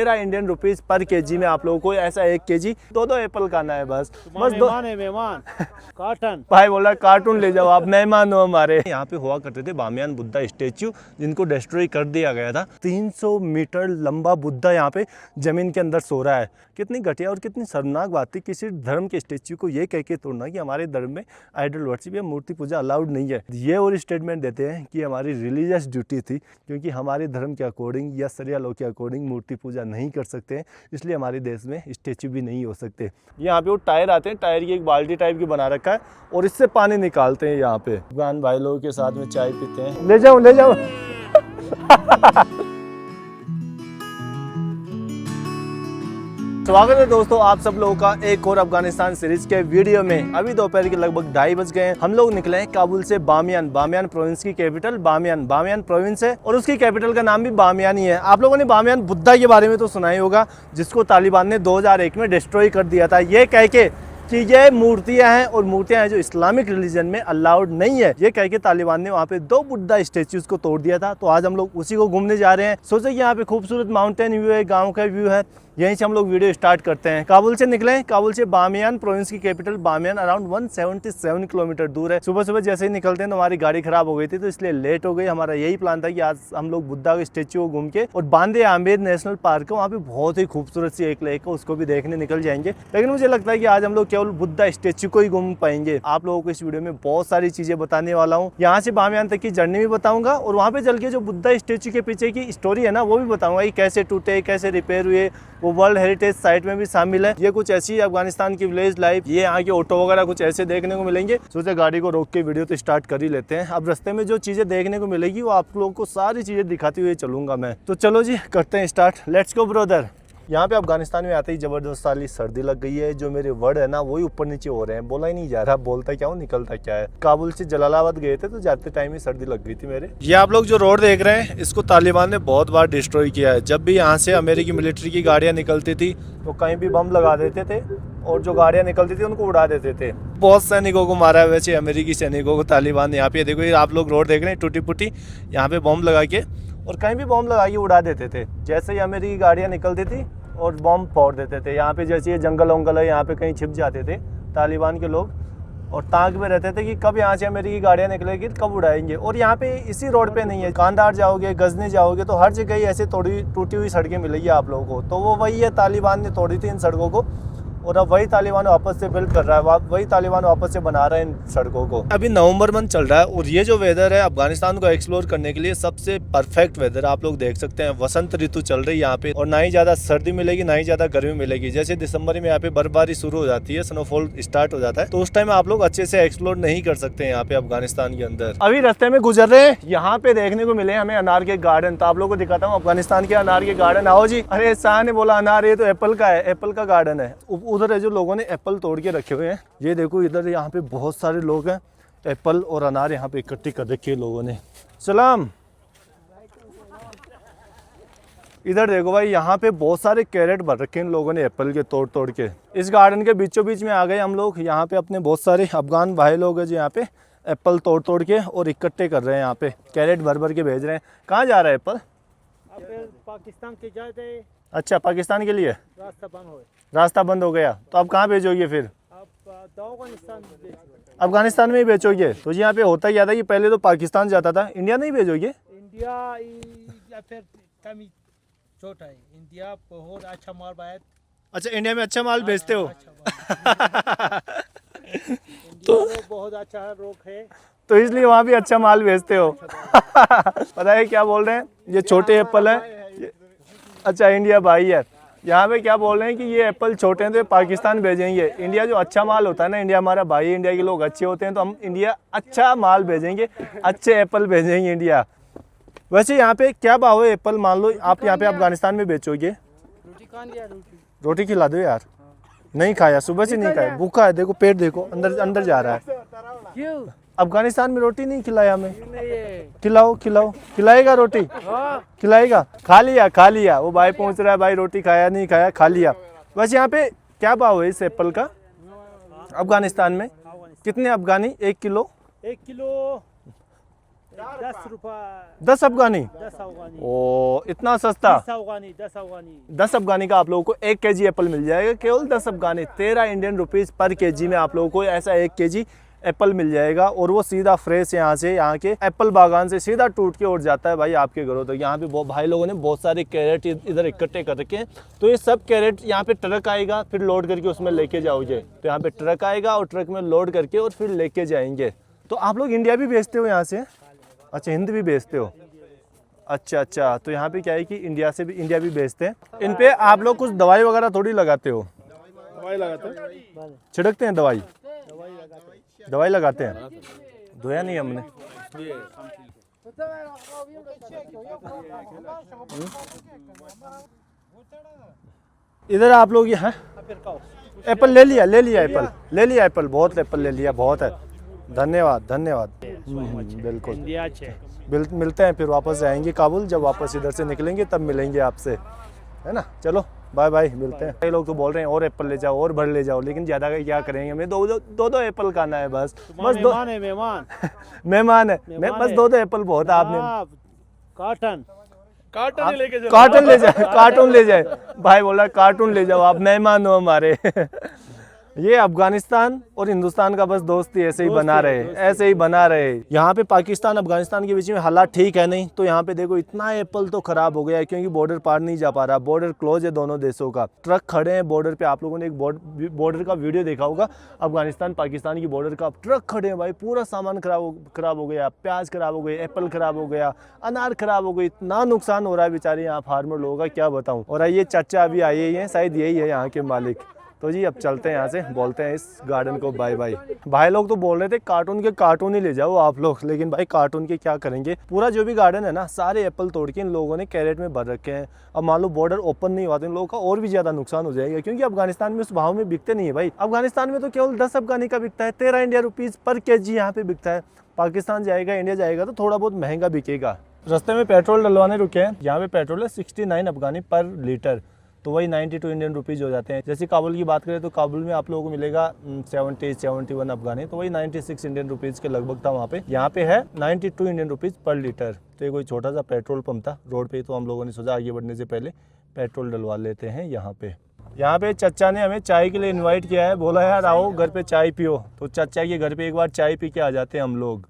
Indian rupees per KG में आप लोगों को ऐसा 1 केजी 2 एप्पल खाना है बस मेहमान कार्टन भाई बोला कार्टून ले जाओ आप, मेहमान हो हमारे। यहाँ पे हुआ करते थे बामियान बुद्धा स्टेच्यू, जिनको डिस्ट्रॉय कर दिया गया था। 300 मीटर लंबा बुद्धा यहाँ पे जमीन के अंदर सो रहा है। कितनी घटिया और कितनी शर्मनाक बात थी किसी धर्म के स्टेच्यू को ये कह के तोड़ना कि हमारे धर्म में आइडल वर्शिप या मूर्ति पूजा अलाउड नहीं है। ये और स्टेटमेंट देते हैं कि हमारी रिलीजियस ड्यूटी थी, क्योंकि हमारे धर्म के अकॉर्डिंग या शरिया लॉ के अकॉर्डिंग मूर्ति पूजा नहीं कर सकते हैं, इसलिए हमारे देश में स्टेच्यू भी नहीं हो सकते। यहाँ पे वो टायर आते हैं, टायर की एक बाल्टी टाइप की बना रखा है और इससे पानी निकालते हैं। यहाँ पे अफगान भाई लोगों के साथ में चाय पीते हैं। ले जाओ ले जाओ स्वागत है दोस्तों आप सब लोगों का एक और अफगानिस्तान सीरीज के वीडियो में। अभी दोपहर के लगभग 2:30 बज गए हैं। हम लोग निकले हैं काबुल से बामियान प्रोविंस की कैपिटल बामियान प्रोविंस है और उसकी कैपिटल का नाम भी बामियान ही है। आप लोगों ने बामियान बुद्धा के बारे में तो सुना ही होगा, जिसको तालिबान ने 2001 में डिस्ट्रॉय कर दिया था, ये कह के कि ये मूर्तियां हैं और मूर्तियां हैं जो इस्लामिक रिलीजन में अलाउड नहीं है। ये कह के तालिबान ने वहाँ पे 2 बुद्धा स्टेच्यूज को तोड़ दिया था। तो आज हम लोग उसी को घूमने जा रहे हैं। सोचे कि यहाँ पे खूबसूरत माउंटेन व्यू है, गाँव का व्यू है। यहीं से हम लोग वीडियो स्टार्ट करते हैं। काबुल से निकले, काबुल से बामियान प्रोविंस की कैपिटल बामियान अराउंड 177 किलोमीटर दूर है। सुबह सुबह जैसे ही निकलते हैं तो हमारी गाड़ी खराब हो गई थी, तो इसलिए लेट हो गई। हमारा यही प्लान था कि आज हम लोग बुद्धा के स्टेच्यू को घूम के और बांदे आमिर नेशनल पार्क है, वहाँ पे बहुत ही खूबसूरत सी एक लेक है, उसको भी देखने निकल जाएंगे। लेकिन मुझे लगता है कि आज हम लोग केवल बुद्धा स्टेच्यू को ही घूम पाएंगे। आप लोगों को इस वीडियो में बहुत सारी चीजें बताने वाला हूँ। यहाँ से बामियान तक की जर्नी भी बताऊंगा और वहाँ पे चल के जो बुद्धा स्टेच्यू के पीछे की स्टोरी है ना, वो भी बताऊंगा कि कैसे टूटे, कैसे रिपेयर हुए। वो वर्ल्ड हेरिटेज साइट में भी शामिल है। ये कुछ ऐसी अफगानिस्तान की विलेज लाइफ, ये यहाँ के ऑटो वगैरह कुछ ऐसे देखने को मिलेंगे। सोचे गाड़ी को रोक के वीडियो तो स्टार्ट कर ही लेते हैं। अब रास्ते में जो चीजें देखने को मिलेगी वो आप लोगों को सारी चीजें दिखाते हुए चलूंगा मैं। तो चलो जी करते हैं स्टार्ट, लेट्स गो ब्रदर। यहाँ पे अफगानिस्तान में आते ही जबरदस्त वाली सर्दी लग गई है। जो मेरे वर्ड है ना वही ऊपर नीचे हो रहे हैं, बोला ही नहीं जा रहा, बोलता क्या हूँ निकलता क्या है। काबुल से जलालाबाद गए थे तो जाते टाइम ही सर्दी लग गई थी मेरे। ये आप लोग जो रोड देख रहे हैं इसको तालिबान ने बहुत बार डिस्ट्रॉय किया है। जब भी यहाँ से अमेरिकी मिलिट्री की गाड़ियाँ निकलती थी तो कहीं भी बम लगा देते थे और जो गाड़ियाँ निकलती थी उनको उड़ा देते थे। बहुत सैनिकों को मारा है वैसे अमेरिकी सैनिकों को तालिबान ने। यहाँ पे देखो, ये आप लोग रोड देख रहे हैं टूटी फूटी, यहाँ पे बम लगा के और कहीं भी बम लगा के उड़ा देते थे। जैसे ही अमेरिकी गाड़ियाँ निकलती थी और बम फोड़ देते थे। यहाँ पे जैसे ये जंगल वंगल है, यहाँ पे कहीं छिप जाते थे तालिबान के लोग और ताक में रहते थे कि कब यहाँ से अमेरिकी गाड़ियाँ निकलेगी, कब उड़ाएंगे। और यहाँ पे इसी रोड पे नहीं है, कांधार जाओगे, गजनी जाओगे तो हर जगह ऐसे टूटी हुई सड़कें मिलेगी आप लोगों को। तो वो वही है, तालिबान ने तोड़ी थी इन सड़कों को और अब वही तालिबान वापस से बिल्ड कर रहा है, वही तालिबान वापस से बना रहा है इन सड़कों को। अभी नवंबर मंथ चल रहा है और ये जो वेदर है अफगानिस्तान को एक्सप्लोर करने के लिए सबसे परफेक्ट वेदर आप लोग देख सकते हैं। वसंत ऋतु चल रही है यहाँ पे और ना ही ज्यादा सर्दी मिलेगी ना ही ज्यादा गर्मी मिलेगी। जैसे दिसंबर में यहाँ पे बर्फबारी शुरू हो जाती है, स्नोफॉल स्टार्ट हो जाता है, तो उस टाइम आप लोग अच्छे से एक्सप्लोर नहीं कर सकते यहाँ पे अफगानिस्तान के अंदर। अभी रास्ते में गुजर रहे हैं, यहाँ पे देखने को मिले हमें अनार के गार्डन। तो आप लोग को दिखाता हूँ अफगानिस्तान के अनार के गार्डन। आओ जी। अरे शाह ने बोला अनार, ये तो एप्पल का है, एप्पल का गार्डन है। उधर है जो लोगों ने एप्पल तोड़ के रखे हुए हैं। ये देखो इधर यहाँ पे बहुत सारे लोग हैं, एप्पल और अनार यहाँ पे इकट्ठी कर रखी है लोगों ने। सलाम। इधर देखो भाई, यहाँ पे बहुत सारे कैरेट भर रखे हैं इन लोगों ने एप्पल के तोड़ तोड़ के। इस गार्डन के बीचों बीच में आ गए हम लोग। यहाँ पे अपने बहुत सारे अफगान भाई लोग हैं जो यहाँ पे एप्पल तोड़ तोड़ के और इकट्ठे कर रहे हैं, यहाँ पे कैरेट भर भर के भेज रहे हैं। कहाँ जा रहा है एप्पल? पाकिस्तान के जाते। अच्छा, पाकिस्तान के लिए रास्ता बंद हो गया, तो अब कहाँ भेजोगे फिर? अफगानिस्तान में ही बेचोगे? तो यहाँ पे होता क्या था कि पहले तो पाकिस्तान जाता था, इंडिया नहीं भेजोगे? इंडिया या फिर कमी छोटा है, इंडिया बहुत अच्छा माल बात। अच्छा, इंडिया में अच्छा माल भेजते हो? तो बहुत अच्छा रोक है तो इसलिए वहाँ भी अच्छा माल भेजते हो। पता है क्या बोल रहे हैं, ये छोटे एप्पल है। अच्छा, इंडिया भाई है। यहाँ पे क्या बोल रहे हैं कि ये एप्पल छोटे हैं तो पाकिस्तान भेजेंगे। इंडिया जो अच्छा माल होता है ना, इंडिया हमारा भाई, इंडिया के लोग अच्छे होते हैं तो हम इंडिया अच्छा माल भेजेंगे, अच्छे एप्पल भेजेंगे इंडिया। वैसे यहाँ पे क्या भाव है एप्पल? मान लो आप यहाँ पे अफगानिस्तान में बेचोगे, रोटी खिला दो यार। नहीं खाया, सुबह से नहीं खाया, भूखा है। देखो पेट देखो अंदर अंदर जा रहा है। अफगानिस्तान में रोटी नहीं खिलाया हमें। खिलाओ खिलाओ, खिलाएगा रोटी? खिलाएगा। खा लिया। वो भाई पूछ रहा है भाई रोटी खाया नहीं खाया, खा लिया। वैसे यहाँ पे क्या भाव है इस एप्पल का अफगानिस्तान में? कितने अफगानी? 1 किलो ₹10 10 अफगानी, 10 अफगानी, ओ इतना सस्ता। 10 अफगानी, 10 अफगानी। 10 अफगानी का आप लोगों को 1 केजी एप्पल मिल जाएगा, केवल 10 अफगानी, 13 इंडियन रुपीज़ पर केजी में आप लोगों को ऐसा 1 केजी एप्पल मिल जाएगा। और वो सीधा फ्रेश यहाँ से, यहाँ के एप्पल बागान से सीधा टूट के उड़ जाता है भाई आपके घरों तक। यहाँ पे भाई लोगों ने बहुत सारे कैरेट इधर इकट्ठे कर रखे हैं। तो ये सब कैरेट यहाँ पे ट्रक आएगा, फिर लोड करके उसमें लेके जाओगे। तो यहाँ पे ट्रक आएगा और ट्रक में लोड करके और फिर लेके जाएंगे। तो आप लोग इंडिया भी भेजते हो यहाँ से? अच्छा, हिंद भी भेजते हो? अच्छा अच्छा, तो यहाँ पे क्या है कि इंडिया भी भेजते हैं। इन पे आप लोग कुछ दवाई वगैरह थोड़ी लगाते हो? दवाई लगाते हैं, छिड़कते हैं दवाई? दवाई लगाते हैं, धोया नहीं हमने। इधर आप लोग यहाँ एप्पल ले लिया एप्पल, बहुत एप्पल ले लिया, बहुत है। धन्यवाद धन्यवाद। बिल्कुल, इंडिया अच्छे। मिलते हैं, फिर वापस जाएंगे काबुल। जब वापस इधर से निकलेंगे तब मिलेंगे आपसे, है ना। चलो बाय बाय, मिलते हैं। कई लोग तो बोल रहे हैं और एप्पल ले जाओ और भर ले जाओ, लेकिन ज़्यादा का क्या करेंगे, हमें दो एप्पल खाना है बस दो। मेहमान है, मेहमान। मेहमान है, मैं बस दो एप्पल बहुत है। आपने कार्टन कार्टन लेके जाओ, कार्टून ले जाए, कार्टून ले जाए भाई, बोला कार्टून ले जाओ, आप मेहमान हो हमारे। ये अफगानिस्तान और हिंदुस्तान का बस दोस्ती ऐसे ही बना रहे, ऐसे ही बना रहे। यहाँ पे पाकिस्तान अफगानिस्तान के बीच में हालात ठीक है नहीं, तो यहाँ पे देखो इतना एप्पल तो खराब हो गया है, क्योंकि बॉर्डर पार नहीं जा पा रहा। बॉर्डर क्लोज है दोनों देशों का, ट्रक खड़े हैं बॉर्डर पे। आप लोगों ने एक बॉर्डर का वीडियो देखा होगा, अफगानिस्तान पाकिस्तान की बॉर्डर का। ट्रक खड़े हैं भाई, पूरा सामान खराब हो गया, प्याज खराब हो गई, एप्पल खराब हो गया, अनार खराब हो गई। इतना नुकसान हो रहा है बेचारे यहाँ फार्मर लोगों का, क्या बताऊँ। और ये चाचा अभी आए ही हैं, शायद यही है यहाँ के मालिक। तो जी अब चलते हैं यहाँ से, बोलते हैं इस गार्डन को बाय बाय। भाई लोग तो बोल रहे थे कार्टून ही ले जाओ आप लोग, लेकिन भाई कार्टून के क्या करेंगे। पूरा जो भी गार्डन है ना, सारे एप्पल तोड़ के इन लोगों ने कैरेट में भर रखे हैं। अब मान लो बॉर्डर ओपन नहीं हुआ तो इन लोगों का और भी ज्यादा नुकसान हो जाएगा, क्योंकि अफगानिस्तान में उस भाव में बिकते नहीं है भाई। अफगानिस्तान में तो केवल 10 अफगानी का बिकता है, 13 इंडिया रुपीज पर केजी यहाँ पे बिकता है। पाकिस्तान जाएगा, इंडिया जाएगा तो थोड़ा बहुत महंगा बिकेगा। रास्ते में पेट्रोल डलवाने रुके हैं, यहाँ पे पेट्रोल है 69 अफगानी पर लीटर, तो वही 92 इंडियन रुपीज़ हो जाते हैं। जैसे काबुल की बात करें तो काबुल में आप लोगों को मिलेगा 71 अफगानी, तो वही 96 इंडियन रुपीज़ के लगभग था वहाँ पे। यहाँ पे है 92 इंडियन रुपीज़ पर लीटर। तो ये कोई छोटा सा पेट्रोल पंप था रोड पे, तो हम लोगों ने सोचा आगे बढ़ने से पहले पेट्रोल डलवा लेते हैं यहाँ पे। यहाँ पे चचा ने हमें चाय के लिए इन्वाइट किया है, बोला यार आओ घर पे चाय पियो। तो चचा के घर पे एक बार चाय पी के आ जाते हैं हम लोग।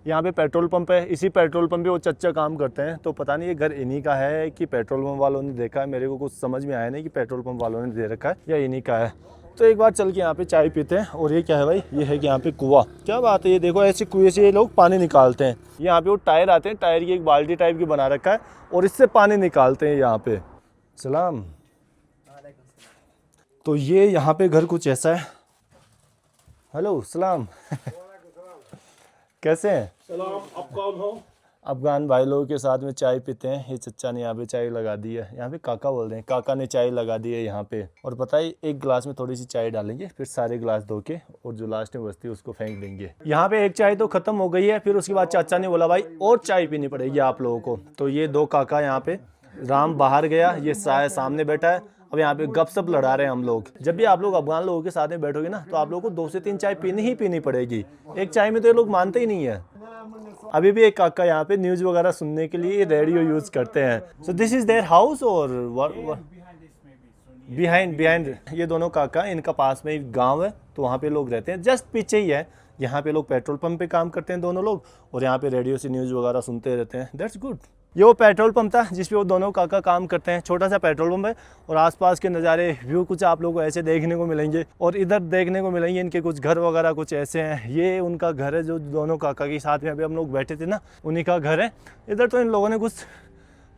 यहाँ पे पेट्रोल पंप है, इसी पेट्रोल पंप पे वो चचा काम करते हैं। तो पता नहीं ये घर इन्हीं का है कि पेट्रोल पंप वालों ने देखा है, मेरे को कुछ समझ में आया नहीं कि पेट्रोल पंप वालों ने दे रखा है या इन्हीं का है। तो एक बार चल के यहाँ पे चाय पीते हैं। और ये क्या है भाई, ये है कि यहाँ पे कुआं, क्या बात है। ये देखो ऐसे कुएं से ये लोग पानी निकालते हैं। यहाँ पे वो टायर आते हैं, टायर की एक बाल्टी टाइप की बना रखा है और इससे पानी निकालते हैं यहाँ पे। सलाम। तो ये यहाँ पे घर कुछ ऐसा है। हेलो सलाम। कैसे हैं? सलाम, आप कौन हो? अफगान भाई लोगों के साथ में चाय पीते हैं। ये चचा ने यहाँ पे चाय लगा दी है, यहाँ पे काका बोल रहे हैं, काका ने चाय लगा दी है यहाँ पे। और पता है एक गिलास में थोड़ी सी चाय डालेंगे, फिर सारे गिलास धो के और जो लास्ट में बचती है उसको फेंक देंगे। यहाँ पे एक चाय तो खत्म हो गई है, फिर उसके बाद चाचा ने बोला भाई और चाय पीनी पड़ेगी आप लोगों को। तो ये दो काका यहाँ पे, राम बाहर गया, ये सामने बैठा है। अब यहाँ पे गपशप लड़ा रहे हैं हम लोग। जब भी आप लोग अफगान लोगों के साथ में बैठोगे ना, तो आप लोगों को 2 से 3 चाय पीनी ही पीनी पड़ेगी। एक चाय में तो ये लोग मानते ही नहीं है। अभी भी एक काका यहाँ पे न्यूज़ वगैरह सुनने के लिए रेडियो यूज करते हैं। So this is their house और बिहाइंड ये दोनों काका, इनका पास में एक गाँव है, तो वहाँ पे लोग रहते हैं, जस्ट पीछे ही है। यहाँ पे लोग पेट्रोल पंप पे काम करते हैं दोनों लोग, और यहाँ पे रेडियो से न्यूज़ वगैरह सुनते रहते हैं। That's good. ये वो पेट्रोल पंप था जिसपे वो दोनों काका काम करते हैं। छोटा सा पेट्रोल पंप है और आसपास के नज़ारे व्यू कुछ आप लोगों को ऐसे देखने को मिलेंगे। और इधर देखने को मिलेंगे इनके कुछ घर वगैरह कुछ ऐसे हैं। ये उनका घर है जो दोनों काका के साथ में अभी हम लोग बैठे थे ना, उन्हीं का घर है। इधर तो इन लोगों ने कुछ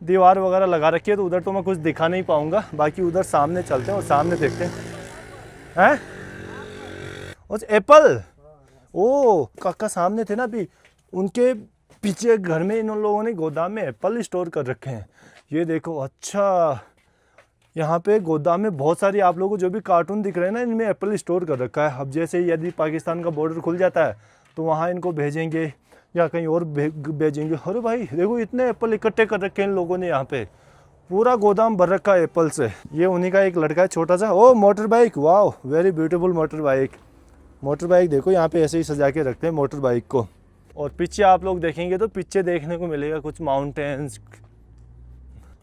दीवार वगैरह लगा रखी है, तो उधर तो मैं कुछ दिखा नहीं पाऊँगा। बाकी उधर सामने चलते हैं और सामने देखते हैं। उस एप्पल, ओ काका सामने थे ना अभी, उनके पीछे घर में इन लोगों ने गोदाम में एप्पल स्टोर कर रखे हैं। ये देखो, अच्छा यहाँ पे गोदाम में बहुत सारी आप लोगों को जो भी कार्टून दिख रहे हैं ना, इनमें एप्पल स्टोर कर रखा है। अब जैसे यदि पाकिस्तान का बॉर्डर खुल जाता है तो वहाँ इनको भेजेंगे या कहीं और भेजेंगे। अरे भाई देखो इतने एप्पल इकट्ठे कर रखे हैं इन लोगों ने, यहाँ पे पूरा गोदाम भर रखा है एप्पल से। ये उन्हीं का एक लड़का है छोटा सा। ओ मोटर बाइक, वाह very beautiful motor bike. Motor bike देखो यहाँ पे ऐसे ही सजा के रखते हैं मोटर बाइक को। और पीछे आप लोग देखेंगे तो पीछे देखने को मिलेगा कुछ माउंटेन्स।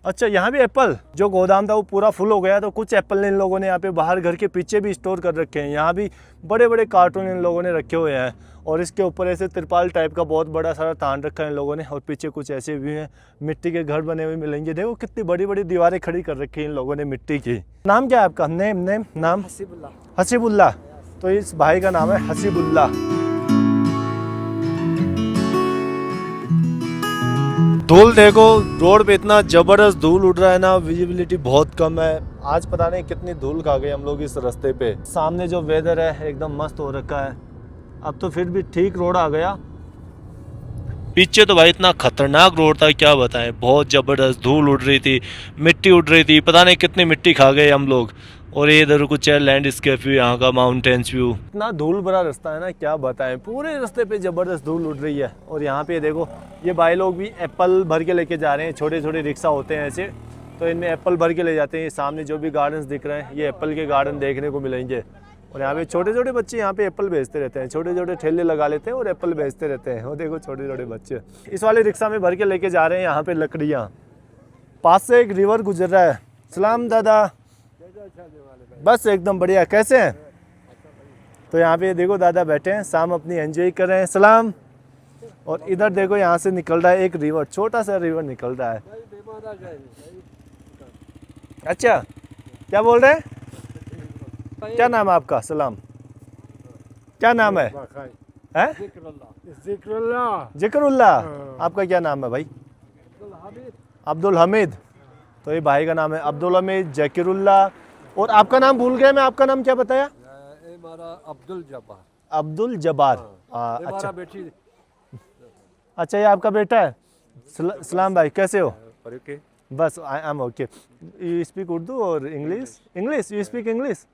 अच्छा, यहाँ भी एप्पल, जो गोदाम था वो पूरा फुल हो गया तो कुछ एप्पल इन लोगों ने यहाँ पे बाहर घर के पीछे भी स्टोर कर रखे हैं। यहाँ भी बड़े बड़े कार्टून इन लोगों ने रखे हुए हैं और इसके ऊपर ऐसे तिरपाल टाइप का बहुत बड़ा सारा तान रखा है इन लोगों ने। और पीछे कुछ ऐसे भी हैं, मिट्टी के घर बने हुए मिलेंगे। देखो कितनी बड़ी बड़ी दीवारें खड़ी कर रखी हैं इन लोगों ने मिट्टी की। नाम क्या है आपका? नाम हसीबुल्ला। तो इस भाई का नाम है हसीबुल्ला। धूल देखो, रोड पे इतना जबरदस्त धूल उड़ रहा है ना, विजिबिलिटी बहुत कम है। आज पता नहीं कितनी धूल खा गए हम लोग इस रास्ते पे। सामने जो वेदर है एकदम मस्त हो रखा है। अब तो फिर भी ठीक रोड आ गया, पीछे तो भाई इतना खतरनाक रोड था क्या बताएं। बहुत जबरदस्त धूल उड़ रही थी, मिट्टी उड़ रही थी, पता नहीं कितनी मिट्टी खा गए हम लोग। और ये इधर कुछ है लैंडस्केप व्यू, यहाँ का माउंटेन्स व्यू। इतना धूल भरा रास्ता है ना क्या बताएं, पूरे रास्ते पे जबरदस्त धूल उड़ रही है। और यहाँ पे देखो ये भाई लोग भी एप्पल भर के लेके जा रहे हैं। छोटे छोटे रिक्शा होते हैं ऐसे, तो इनमें एप्पल भर के ले जाते हैं। ये सामने जो भी गार्डन्स दिख रहे हैं ये एप्पल के गार्डन देखने को मिलेंगे। और यहाँ पे छोटे छोटे बच्चे यहाँ पे एप्पल बेचते रहते हैं, छोटे छोटे ठेले लगा लेते हैं और एप्पल बेचते रहते हैं। वो देखो छोटे छोटे बच्चे इस वाले रिक्शा में भर के लेके जा रहे हैं यहाँ पे लकड़ियाँ। पास से एक रिवर गुजर रहा है। सलाम दादा, बस एकदम बढ़िया, कैसे हैं? तो यहाँ पे देखो दादा बैठे हैं, शाम अपनी एंजॉय कर रहे हैं। सलाम। और इधर देखो यहाँ से निकल रहा है एक रिवर, छोटा सा रिवर निकल रहा है। अच्छा, क्या बोल रहे हैं? क्या नाम है आपका? सलाम। क्या नाम है? जिक्रुल्लाह। आपका क्या नाम है भाई? अब्दुल हमीद। तो ये भाई का नाम है अब्दुल हमीद, जकीरुल्लाह। और आपका नाम भूल गया मैं, आपका नाम क्या बताया? अब्दुल जब्बार। अब्दुल जब्बार। अच्छा अच्छा, ये आपका बेटा है। सलाम भाई, कैसे हो? बस I am okay. You speak Urdu और English? English, you speak English?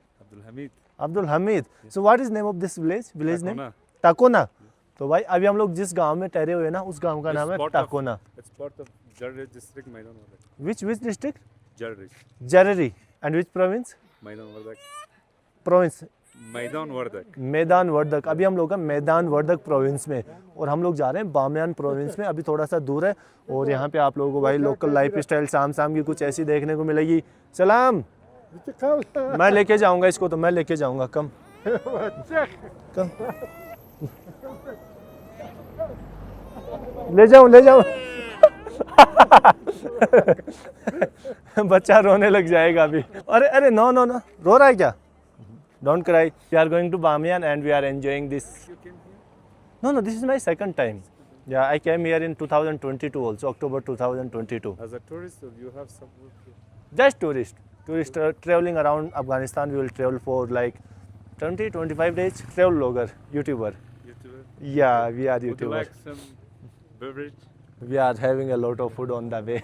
Abdul Hamid. So what is name of this village name? Takona. तो भाई अभी हम लोग जिस गांव में ठहरे हुए ना उस गांव का नाम है टाकोना। Which district? Jarari. And which province? Province? मैदान वर्धक। अभी हम लोग हैं मैदान वर्धक प्रोविंस में और हम लोग जा रहे हैं बामियान प्रोविंस में, अभी थोड़ा सा दूर है। और यहाँ पे आप लोगों को भाई लोकल लाइफ स्टाइल शाम की कुछ ऐसी देखने को मिलेगी। सलाम। मैं लेके जाऊंगा इसको, तो मैं लेके जाऊंगा। कम कम ले जाऊं बच्चा रोने लग जाएगा अभी। अरे अरे नो नो नो, रो रहा है क्या? Don't cry. We are going to Bamiyan and we are enjoying this. No, this is my second time. Yeah, I came here in 2022 also, October 2022. As a tourist, you have some work here? Just tourist traveling around Afghanistan. We will travel for like 20-25 days. Travel vlogger, YouTuber. Yeah, we are YouTubers. Would you like some beverage? We are having a lot of food on the way.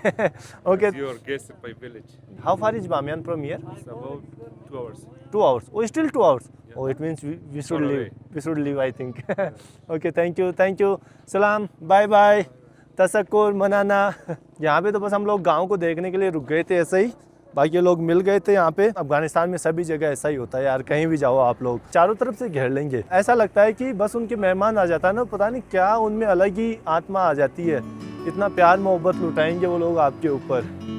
Okay. It's your guest by village. How far is Bamiyan from here? It's about 2 hours. 2 hours. Oh, still 2 hours. Yeah. Oh, it means we should Far leave. away. We should leave, I think. Okay, thank you. Salam. Bye bye. तसक्कुर मनाना। यहाँ पे तो बस हम लोग गांव को देखने के लिए रुक गए थे ऐसे ही, बाकी लोग मिल गए थे यहाँ पे। अफगानिस्तान में सभी जगह ऐसा ही होता है यार, कहीं भी जाओ आप लोग चारों तरफ से घेर लेंगे। ऐसा लगता है कि बस उनके मेहमान आ जाता है ना, पता नहीं क्या उनमें अलग ही आत्मा आ जाती है, इतना प्यार मोहब्बत लुटाएंगे वो लोग आपके ऊपर।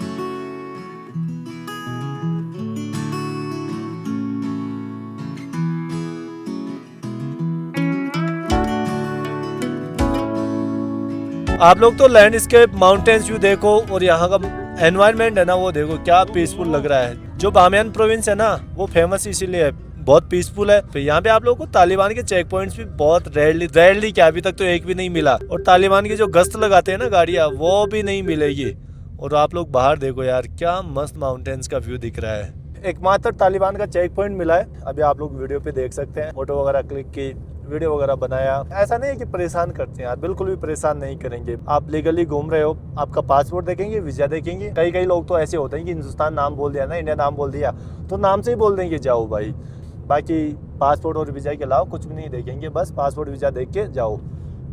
आप लोग तो लैंडस्केप माउंटेन्स व्यू देखो और यहाँ का एनवायरनमेंट है ना वो देखो क्या पीसफुल लग रहा है। जो बामियान प्रोविंस है ना वो फेमस इसीलिए है, बहुत पीसफुल है। तो यहाँ पे आप लोगों को तालिबान के चेक पॉइंट्स भी बहुत रेयरली क्या अभी तक तो एक भी नहीं मिला, और तालिबान की जो गश्त लगाते हैं ना गाड़ियाँ वो भी नहीं मिलेगी। और आप लोग बाहर देखो यार क्या मस्त माउंटेन्स का व्यू दिख रहा है। एकमात्र तालिबान का चेक पॉइंट मिला है, अभी आप लोग वीडियो पे देख सकते हैं। फोटो वगैरह क्लिक की, वीडियो वगैरह बनाया। ऐसा नहीं है कि परेशान करते हैं यार, बिल्कुल भी परेशान नहीं करेंगे। आप लीगली घूम रहे हो, आपका पासपोर्ट देखेंगे, वीजा देखेंगे। कई लोग तो ऐसे होते हैं कि हिंदुस्तान नाम बोल दिया ना, इंडिया नाम बोल दिया तो नाम से ही बोल देंगे जाओ भाई। बाकी पासपोर्ट और वीजा के अलावा कुछ भी नहीं देखेंगे, बस पासपोर्ट वीजा देख के जाओ।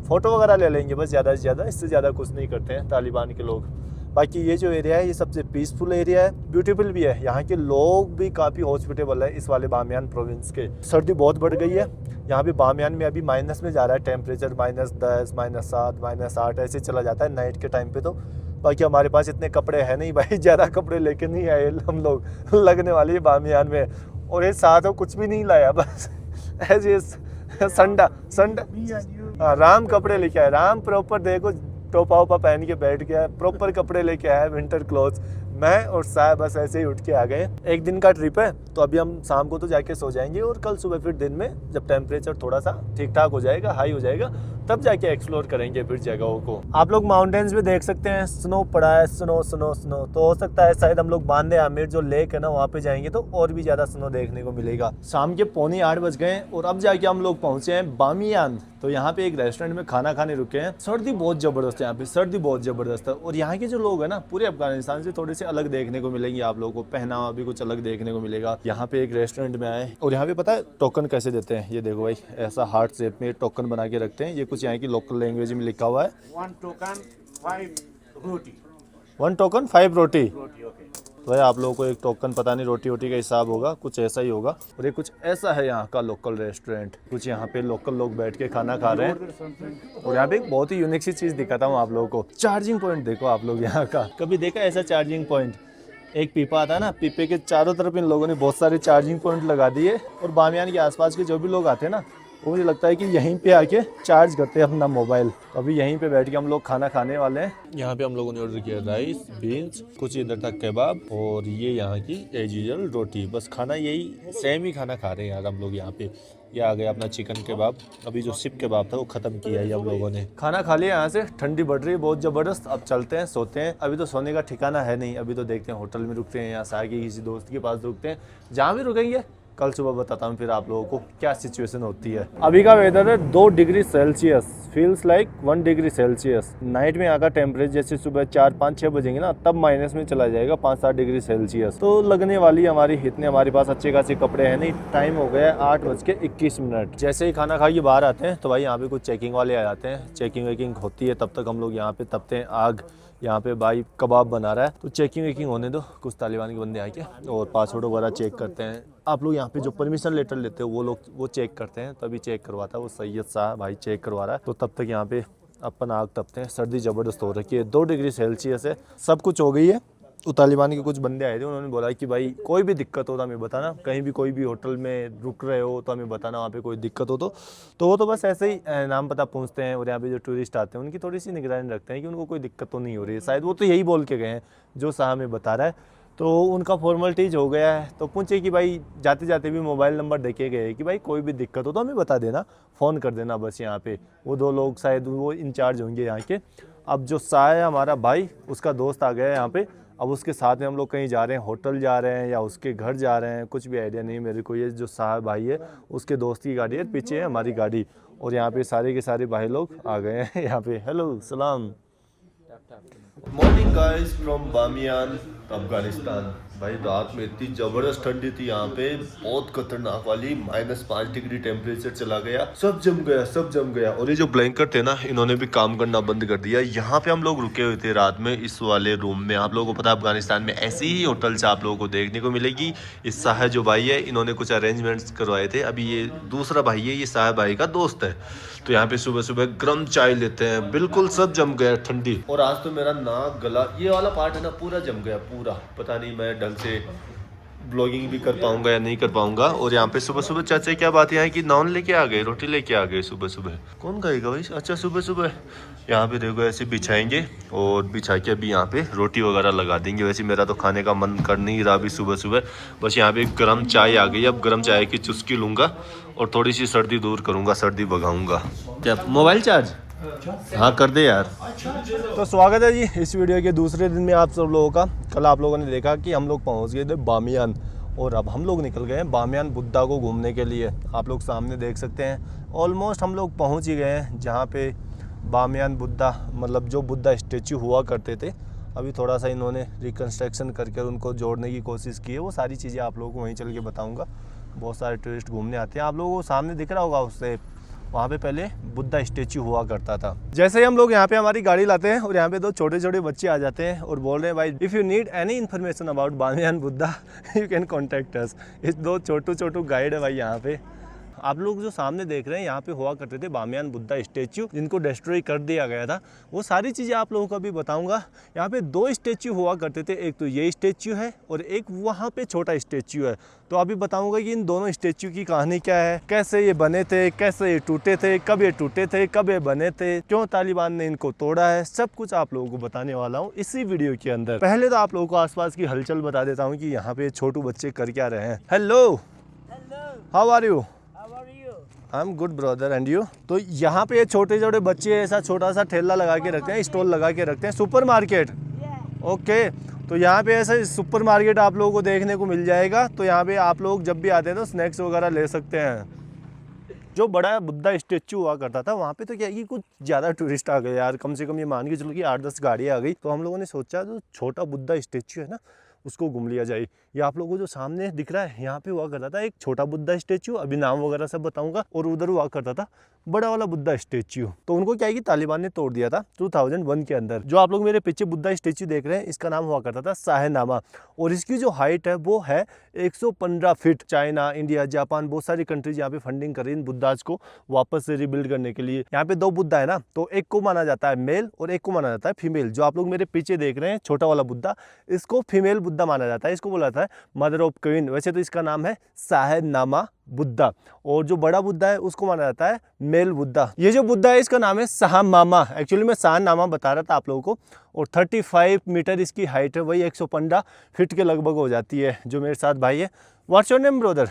फोटो वगैरह ले लेंगे बस ज़्यादा से ज़्यादा, इससे ज़्यादा कुछ नहीं करते हैं तालिबान के लोग। बाकी ये जो एरिया है ये सबसे पीसफुल एरिया है, ब्यूटीफुल भी है। यहाँ के लोग भी काफ़ी हॉस्पिटेबल है इस वाले बामियान प्रोविंस के। सर्दी बहुत बढ़ गई है यहाँ पे बामियान में, अभी माइनस में जा रहा है टेम्परेचर, -10, -7, -8 ऐसे चला जाता है नाइट के टाइम पे। तो बाकी हमारे पास इतने कपड़े हैं नहीं भाई, ज़्यादा कपड़े लेके नहीं आए हम लोग, लगने वाली है बामियान में। और ये साथ हो कुछ भी नहीं लाया, बस ऐसे संडा राम कपड़े लेके आए। राम प्रॉपर देखो टोपा वोपा पहन के बैठ गया, प्रॉपर कपड़े लेके आया, विंटर क्लोथ्स। मैं और साय बस ऐसे ही उठ के आ गए। एक दिन का ट्रिप है तो अभी हम शाम को तो जाके सो जाएंगे और कल सुबह फिर दिन में जब टेम्परेचर थोड़ा सा ठीक ठाक हो जाएगा, हाई हो जाएगा, तब जाके एक्सप्लोर करेंगे फिर जगहों को। आप लोग माउंटेन्स में देख सकते हैं स्नो पड़ा है, स्नो स्नो स्नो। तो हो सकता है शायद हम लोग बांदे आमिर जो लेक है ना वहाँ पे जाएंगे तो और भी ज़्यादा स्नो देखने को मिलेगा। शाम के 7:45 बज गए और अब जाके हम लोग पहुँचे हैं बामियान। तो यहाँ पे एक रेस्टोरेंट में खाना खाने रुके हैं। सर्दी बहुत ज़बरदस्त है यहाँ पे, सर्दी बहुत ज़बरदस्त है। और यहाँ के जो लोग हैं ना पूरे अफगानिस्तान से थोड़े से अलग देखने को मिलेंगे आप लोगों को, पहनावा भी कुछ अलग देखने को मिलेगा। यहाँ पे एक रेस्टोरेंट में आए और यहाँ पे पता है टोकन कैसे देते हैं, ये देखो भाई ऐसा हार्ट शेप में टोकन बना के रखते हैं। ये कुछ यहाँ की लोकल लैंग्वेज में लिखा हुआ है, 1 token 5 roti 1 टोकन 5 रोटी। roti okay तो भाई आप लोगों को एक टोकन पता नहीं रोटी वोटी का हिसाब होगा, कुछ ऐसा ही होगा। और ये कुछ ऐसा है यहाँ का लोकल रेस्टोरेंट, कुछ यहाँ पे लोकल लोग बैठ के खाना खा रहे हैं। और यहाँ पे एक बहुत ही यूनिक सी चीज़ दिखाता हूँ आप लोगों को, चार्जिंग पॉइंट देखो आप लोग यहाँ का। कभी देखा ऐसा चार्जिंग पॉइंट? एक पीपा आता है ना, पीपे के चारों तरफ इन लोगों ने बहुत सारे चार्जिंग पॉइंट लगा दिए। और बामियान के आसपास के जो भी लोग आते हैं ना वो मुझे लगता है कि यहीं पे आके चार्ज करते हैं अपना मोबाइल। तो अभी यहीं पे बैठ के हम लोग खाना खाने वाले हैं। यहाँ पे हम लोगों ने ऑर्डर किया राइस, बीन्स, कुछ इधर तक कबाब और ये यहाँ की एज यूजुअल रोटी। बस खाना यही सेम ही खाना खा रहे हैं यार हम लोग यहाँ पे। ये आ गया अपना चिकन कबाब, अभी जो सिप कबाब था वो ख़त्म किया है हम लोगों ने। खाना खा लिया यहाँ से, ठंडी बढ़ रही है बहुत ज़बरदस्त। अब चलते हैं, सोते हैं। अभी तो सोने का ठिकाना है नहीं, अभी तो देखते हैं होटल में रुकते हैं या साय के किसी दोस्त के पास रुकते हैं। जहाँ भी रुकेंगे कल सुबह बताता हूँ फिर आप लोगों को क्या सिचुएशन होती है। अभी का वेदर है 2 degree Celsius, feels like 1 degree Celsius. Night में यहाँ का टेम्परेचर जैसे सुबह 4, 5, 6 बजेंगे ना तब माइनस में चला जाएगा 5-7 डिग्री सेल्सियस। तो लगने वाली हमारी, इतने हमारे पास अच्छे खासे कपड़े हैं नहीं। टाइम हो गया 8:21। जैसे ही खाना खा के बाहर आते हैं तो भाई यहाँ पे कुछ चेकिंग वाले आ जाते हैं। चेकिंग वेकिंग होती है, तब तक हम लोग यहाँ पे तपते हैं आग। यहाँ पे भाई कबाब बना रहा है तो चेकिंग वेकिंग होने दो, कुछ तालिबान के बंदे आके और पासवर्ड वगैरह चेक करते हैं। आप लोग यहाँ पे जो परमिशन लेटर लेते हो वो लोग वो चेक करते हैं, तभी चेक करवाता है वो सैयद साहब भाई, चेक करवा रहा है। तो तब तक यहाँ पे अपन आग तपते हैं। सर्दी ज़बरदस्त हो रखी है, 2 डिग्री सेल्सियस है। सब कुछ हो गई है। तो तालिबान के कुछ बंदे आए थे, उन्होंने बोला कि भाई कोई भी दिक्कत हो तो हमें बताना, कहीं भी कोई भी होटल में रुक रहे हो तो हमें बताना, वहाँ पे कोई दिक्कत हो तो वो तो बस ऐसे ही नाम पता पूछते हैं। और यहाँ पे जो टूरिस्ट आते हैं उनकी थोड़ी सी निगरानी रखते हैं कि उनको कोई दिक्कत तो नहीं हो रही है। शायद वो तो यही बोल के गए हैं जो साहब हमें बता रहा है। तो उनका फॉर्मेलिटीज हो गया है। तो पूछे कि भाई जाते जाते भी मोबाइल नंबर देखे गए कि भाई कोई भी दिक्कत हो तो हमें बता देना, फ़ोन कर देना बस। यहाँ पे वो 2 लोग शायद वो इंचार्ज होंगे यहाँ के। अब जो साय है हमारा भाई, उसका दोस्त आ गया है यहाँ पे। अब उसके साथ में हम लोग कहीं जा रहे हैं, होटल जा रहे हैं या उसके घर जा रहे हैं, कुछ भी आइडिया नहीं मेरे को। ये जो साहब भाई है उसके दोस्त की गाड़ी है, पीछे है हमारी गाड़ी। और यहाँ पे सारे के सारे भाई लोग आ गए हैं यहाँ पे। हेलो सलाम, morning guys from Bamiyan Afghanistan. भाई रात में इतनी ज़बरदस्त ठंडी थी यहाँ पे, बहुत खतरनाक वाली, -5 डिग्री टेम्परेचर चला गया, सब जम गया, सब जम गया। और ये जो ब्लैंकेट थे ना इन्होंने भी काम करना बंद कर दिया। यहाँ पे हम लोग रुके हुए थे रात में इस वाले रूम में। आप लोगों को पता है अफगानिस्तान में ऐसी ही होटल्स आप लोगों को देखने को मिलेगी। इस साहब जो भाई है इन्होंने कुछ अरेंजमेंट्स करवाए थे। अभी ये दूसरा भाई है, ये साहब भाई का दोस्त है। तो यहाँ पे सुबह सुबह गर्म चाय लेते हैं, बिल्कुल सब जम गया ठंडी। और आज तो मेरा नाक गला ये वाला पार्ट है ना पूरा जम गया पूरा, पता नहीं मैं ढंग से ब्लॉगिंग भी कर पाऊंगा या नहीं कर पाऊंगा। और यहाँ पे सुबह सुबह चाचा क्या बात है कि नान लेके आ गए, रोटी लेके आ गए सुबह सुबह। कौन खाएगा भाई? अच्छा सुबह सुबह यहाँ पे देखो ऐसे बिछाएंगे और बिछा के अभी यहाँ पे रोटी वगैरह लगा देंगे। वैसे मेरा तो खाने का मन कर नहीं रहा अभी सुबह सुबह। बस यहाँ पे गर्म चाय आ गई, अब गर्म चाय की चुस्की लूँगा और थोड़ी सी सर्दी दूर करूँगा, सर्दी भगाऊँगा। क्या मोबाइल चार्ज? हाँ कर दे यार। तो स्वागत है जी इस वीडियो के दूसरे दिन में आप सब लोगों का। कल आप लोगों ने देखा कि हम लोग पहुंच गए थे बामियान और अब हम लोग निकल गए हैं बामियान बुद्धा को घूमने के लिए। आप लोग सामने देख सकते हैं ऑलमोस्ट हम लोग पहुंच ही गए हैं जहां पे बामियान बुद्धा, मतलब जो बुद्धा स्टेचू हुआ करते थे। अभी थोड़ा सा इन्होंने रिकन्स्ट्रक्शन करके उनको जोड़ने की कोशिश की है। वो सारी चीज़ें आप लोगों को वहीं चल के बताऊँगा। बहुत सारे टूरिस्ट घूमने आते हैं, आप लोगों को सामने दिख रहा होगा उससे वहाँ पे पहले बुद्धा स्टेचू हुआ करता था। जैसे ही हम लोग यहाँ पे हमारी गाड़ी लाते हैं और यहाँ पे दो छोटे छोटे बच्चे आ जाते हैं और बोल रहे हैं भाई if you need any information about Bamiyan Buddha you can contact us. इस दो छोटू गाइड है भाई यहाँ पे। आप लोग जो सामने देख रहे हैं यहाँ पे हुआ करते थे बामियान बुद्धा स्टेचू, जिनको डिस्ट्रॉय कर दिया गया था। वो सारी चीज़ें आप लोगों को अभी बताऊंगा। यहाँ पे दो स्टेचू हुआ करते थे, एक तो ये स्टेचू है और एक वहाँ पे छोटा स्टेचू है। तो अभी बताऊंगा कि इन दोनों स्टेचू की कहानी क्या है, कैसे ये बने थे, कैसे ये टूटे थे, कब ये टूटे थे, कब ये बने थे, क्यों तालिबान ने इनको तोड़ा है, सब कुछ आप लोगों को बताने वाला हूँ इसी वीडियो के अंदर। पहले तो आप लोगों को आसपास की हलचल बता देता हूँ कि यहाँ पे छोटू बच्चे कर क्या रहे हैं। Hello, how are you? I am good brother and you. तो यहाँ पे छोटे छोटे बच्चे ऐसा छोटा सा ठेला लगा के रखते हैं, स्टॉल लगा के रखते हैं, सुपर मार्केट। ओके, तो यहाँ पे ऐसा सुपर मार्केट आप लोगों को देखने को मिल जाएगा। तो यहाँ पे आप लोग जब भी आते हैं तो स्नैक्स वगैरह ले सकते हैं। जो बड़ा बुद्धा स्टेचू हुआ करता था वहाँ पे तो क्या है कि कुछ ज़्यादा टूरिस्ट आ गए यार, कम से कम ये मान के चलो कि 8-10 गाड़ियाँ आ गई। तो हम लोगों ने सोचा जो छोटा बुद्धा स्टेचू है ना उसको घूम लिया जाए। ये आप लोगों को जो सामने दिख रहा है यहाँ पे हुआ करता था एक छोटा बुद्धा स्टेचू, अभी नाम वगैरह सब बताऊंगा। और उधर हुआ करता था बड़ा वाला बुद्धा स्टेचू। तो उनको क्या है कि तालिबान ने तोड़ दिया था 2001 के अंदर। जो आप लोग मेरे पीछे बुद्धा स्टेचू देख रहे हैं इसका नाम हुआ करता था शाहनामा और इसकी जो हाइट है वो है 115 फीट। चाइना, इंडिया, जापान, बहुत सारी कंट्रीज यहाँ पे फंडिंग कर रही है इन बुद्धाज को वापस से रिबिल्ड करने के लिए। यहाँ पे दो बुद्धा है ना, तो एक को माना जाता है मेल और एक को माना जाता है फीमेल। जो आप लोग मेरे पीछे देख रहे हैं छोटा वाला बुद्धा, इसको फीमेल बुद्धा माना जाता है, इसको बोला जाता है मदर ऑफ क्वीन। वैसे तो इसका नाम है शाहनामा बुद्धा। और जो बड़ा बुद्धा है उसको माना जाता है मेल बुद्धा। ये जो बुद्धा है इसका नाम है शाहनामा। एक्चुअली मैं शाहनामा बता रहा था आप लोगों को। और 35 मीटर इसकी हाइट है, वही 115 फीट के लगभग हो जाती है। जो मेरे साथ भाई है, what's your name brother?